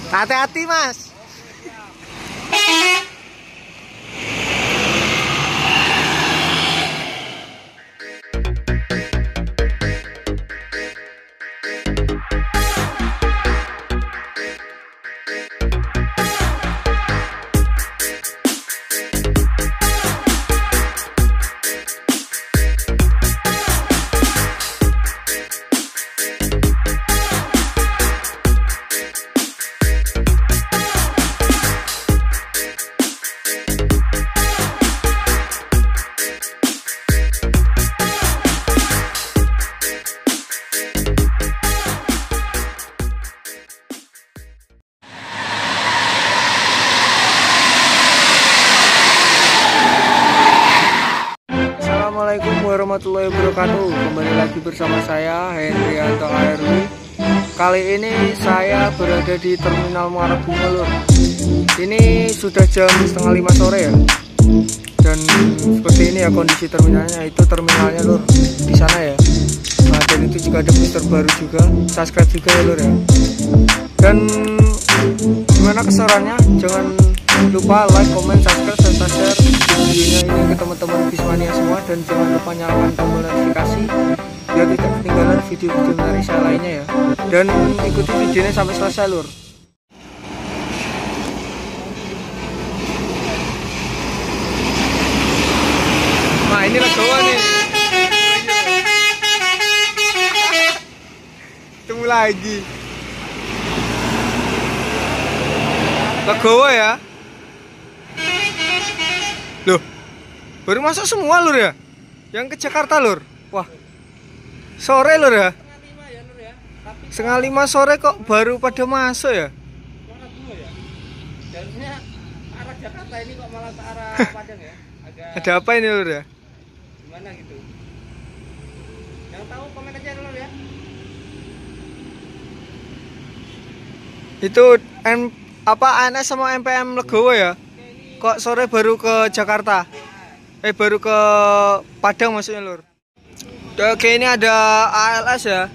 Hati-hati, Mas. Assalamualaikum warahmatullahi wabarakatuh. Kembali lagi bersama saya Hendrianto ARW. Kali ini saya berada di Terminal Muara Bunga, Lur. Ini sudah jam setengah 5 sore ya. Dan seperti ini ya kondisi terminalnya. Itu terminalnya, Lur, di sana ya. Nah, dan itu juga ada booster baru juga. Subscribe juga ya, Lur ya. Dan gimana keseruannya? Jangan lupa like, comment, subscribe, dan share videonya ini ke teman-teman Bismania semua. Dan jangan lupa nyalakan tombol notifikasi biar tidak ketinggalan video-video menarik saya lainnya ya. Dan ikuti videonya sampai selesai, Lur. Nah, ini legowo nih. Ketemu lagi. Legowo ya. Loh, baru masuk semua, Lur ya? Yang ke Jakarta, Lur? Wah, sore, Lur ya? Setengah 5 sore kok baru pada masuk ya? Harusnya arah Jakarta ini kok malah ke arah Padang ya? Ada apa ini, Lur ya? Gimana gitu? Yang tahu komen aja, Lur ya? Itu ANS sama MPM Legowo ya? Kok sore baru ke Jakarta? Baru ke Padang maksudnya, Lur. Oke, ini ada ALS ya.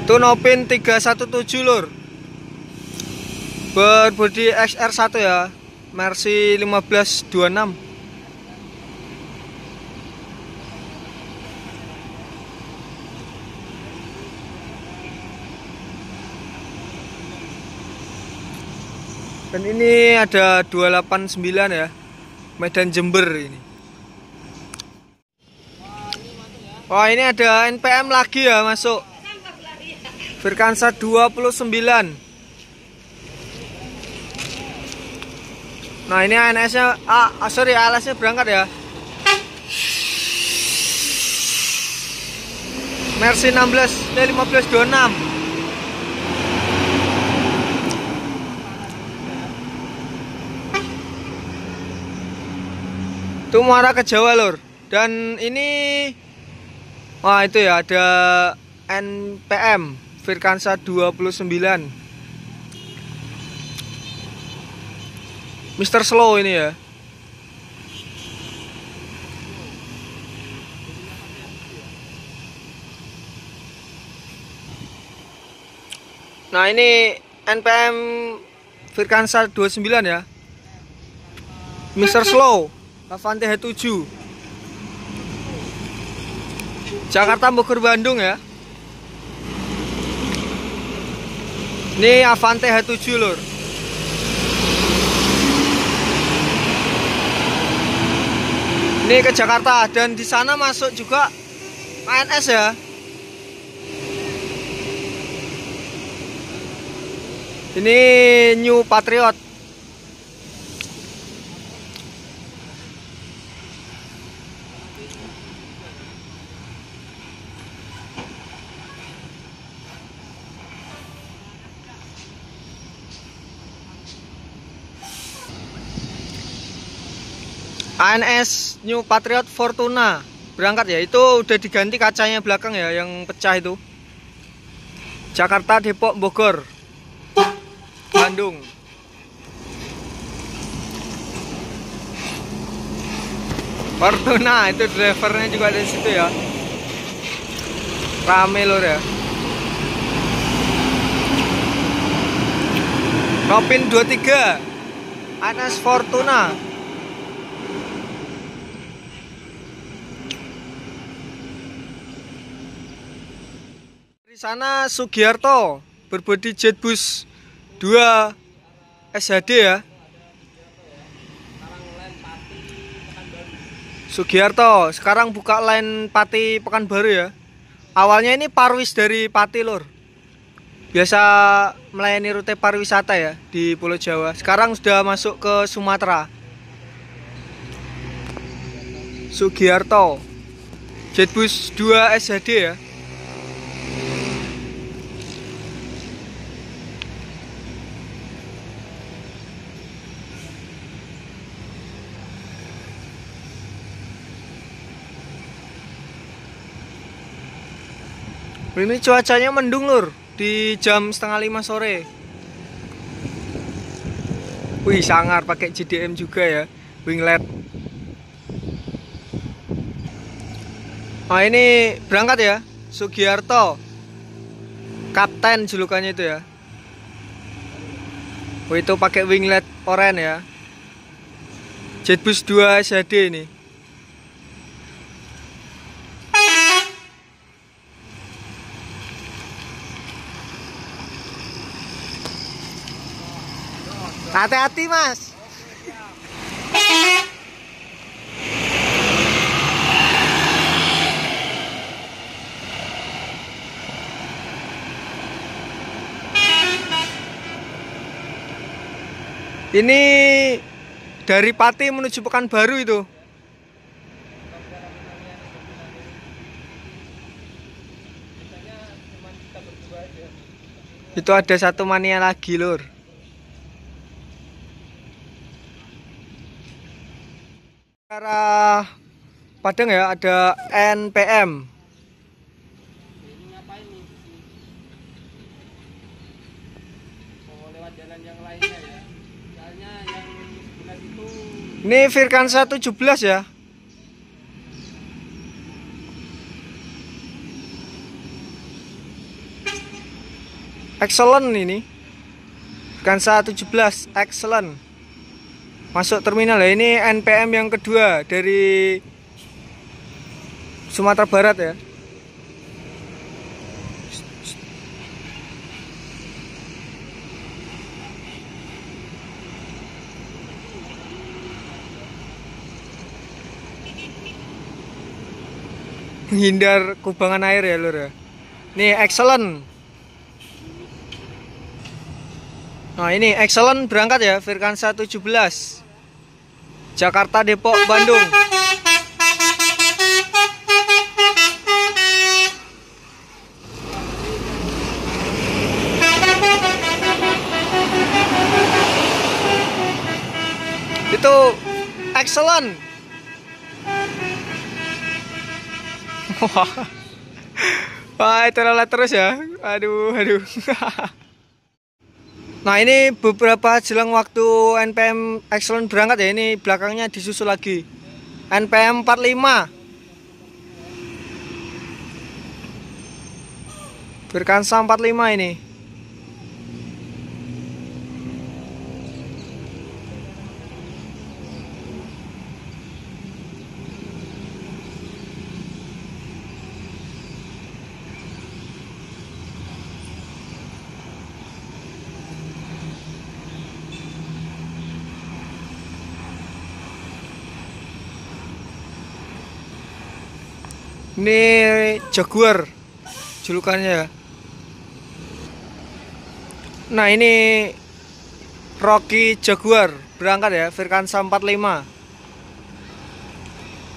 Itu Nopin 317, Lur. Berbodi XR1 ya. Mercy 1526. Dan ini ada 289 ya, Medan Jember ini. Wah, ini ada NPM lagi ya masuk. Virkansa 29. Nah, ini ANS-nya ALS-nya berangkat ya. Mercy 1526. Itu muara ke Jawa, Lur. Dan ini, wah itu ya ada NPM Virkansa 29. Mr. Slow ini ya. Nah, ini NPM Virkansa 29 ya. Mr. Slow Avante H7 Jakarta Bogor Bandung ya. Ini Avante H7, Lur. Ini ke Jakarta dan di sana masuk juga ANS ya. Ini New Patriot. ANS New Patriot Fortuna berangkat ya. Itu udah diganti kacanya belakang ya, yang pecah itu. Jakarta, Depok, Bogor, Bandung. Fortuna itu drivernya juga ada di situ ya. Rame, Lur ya. Chopin 23 ANS Fortuna. Di sana Sugiarto berbodi Jetbus 2 SHD ya. Sugiarto sekarang buka line Pati Pekanbaru ya. Awalnya ini Parwis dari Pati lur. Biasa melayani rute pariwisata ya di Pulau Jawa. Sekarang sudah masuk ke Sumatera. Sugiarto Jetbus 2 SHD ya. Ini cuacanya mendung lur di jam 4:30 sore. Wih, sangar pakai JDM juga ya, winglet. Nah, ini berangkat ya, Sugiarto. Kapten julukannya itu ya. Oh, itu pakai winglet oranye ya. Jetbus 2 SHD ini. Hati-hati mas. Ini dari Pati menuju Pekanbaru itu. Itu ada satu mania lagi lur. Arah Padang ya, ada NPM. Ini ngapain nih? Mau lewat jalan yang lainnya ya. Soalnya yang sebelah itu. Ini Virkansa 17 ya. Excellent ini. Virkansa 17 excellent. Masuk terminal ya. Ini NPM yang kedua dari Sumatera Barat ya. Menghindar kubangan air ya lur ya. Ini excellent. Nah, ini excellent berangkat ya, Virkansa 17. Jakarta, Depok, Bandung. Itu excellent. Wah, itu lelet terus ya. Aduh. Nah, ini beberapa jelang waktu NPM excellent berangkat ya. Ini belakangnya disusul lagi NPM 45 Virkansa 45 ini. Ini Jaguar julukannya. Nah, ini Rocky Jaguar berangkat ya, Virkansa 45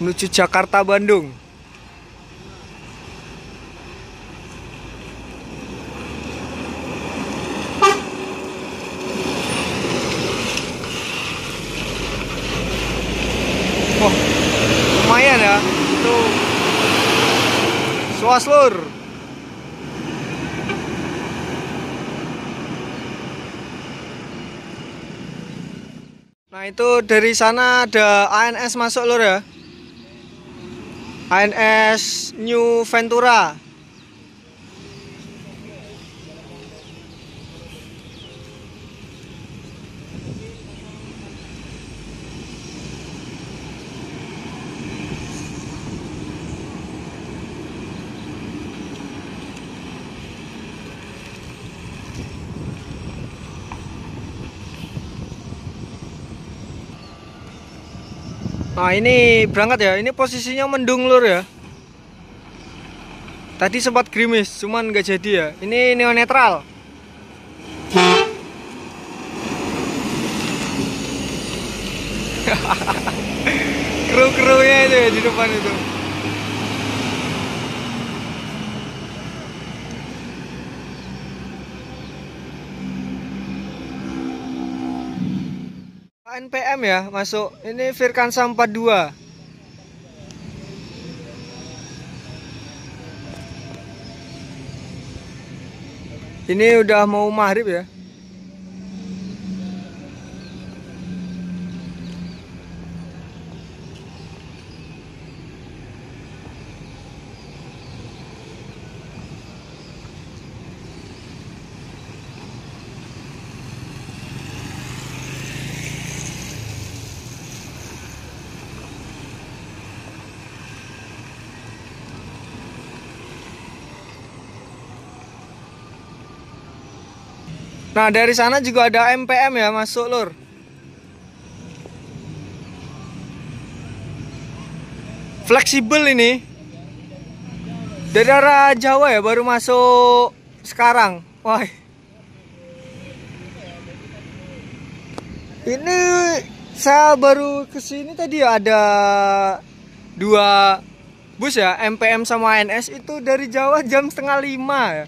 menuju Jakarta, Bandung. Oh, lumayan ya. Itu Suas lur. Nah, itu dari sana ada ANS masuk lur ya. ANS New Ventura. Nah ini berangkat ya, ini posisinya mendung lur ya. Tadi sempat gerimis, cuman nggak jadi ya. Ini neo netral. Kru-krunya itu ya di depan itu. NPM ya masuk. Ini Virkansa 42. Ini udah mau maghrib ya. Nah dari sana juga ada MPM ya masuk lur. Fleksibel ini. Dari arah Jawa ya baru masuk sekarang. Wah. Ini saya baru kesini tadi ya, ada 2 bus ya, MPM sama NS itu dari Jawa jam 4:30 ya.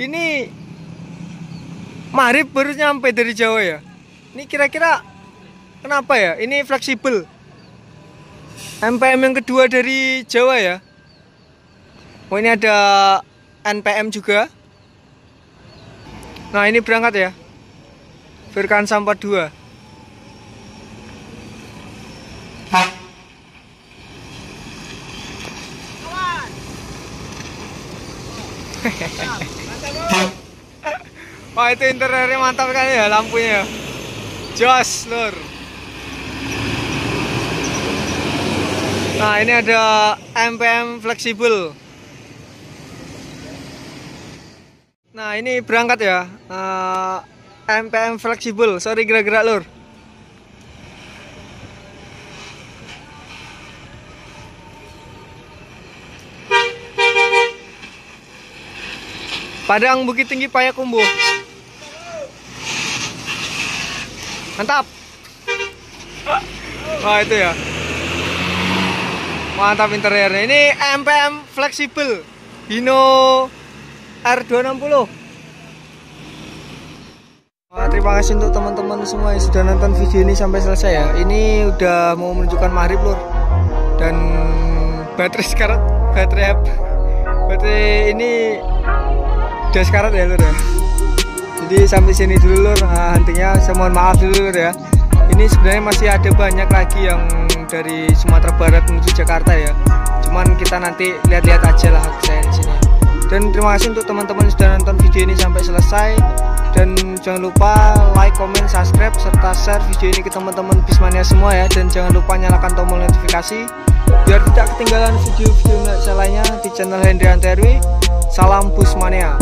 Ini maghrib baru nyampe dari Jawa ya. Ini kira-kira kenapa ya? Ini fleksibel. MPM yang kedua dari Jawa ya. Oh ini ada NPM juga. Nah ini berangkat ya, Virkansa 42. Wah itu interiornya mantap sekali ya, lampunya jos lur. Nah ini ada MPM fleksibel. Nah ini berangkat ya, MPM fleksibel. Sorry gerak-gerak lur. Padang Bukit Tinggi Payakumbuh. Mantap. Wah itu ya, mantap interiornya. Ini MPM fleksibel Hino R260. Wah, terima kasih untuk teman-teman semua yang sudah nonton video ini sampai selesai ya. Ini udah mau menunjukkan maghrib lur. Dan baterai sekarang, baterai ini udah sekarat ya lur ya. Jadi sampai sini dulu lur, huntingnya saya mohon maaf dulu lur ya. Ini sebenarnya masih ada banyak lagi yang dari Sumatera Barat menuju Jakarta ya. Cuman kita nanti lihat-lihat aja lah saya di sini. Dan terima kasih untuk teman-teman yang sudah nonton video ini sampai selesai. Dan jangan lupa like, comment, subscribe, serta share video ini ke teman-teman Bismania semua ya. Dan jangan lupa nyalakan tombol notifikasi biar tidak ketinggalan video-video saya lainnya di channel Hendrianto RW. Salam Busmania.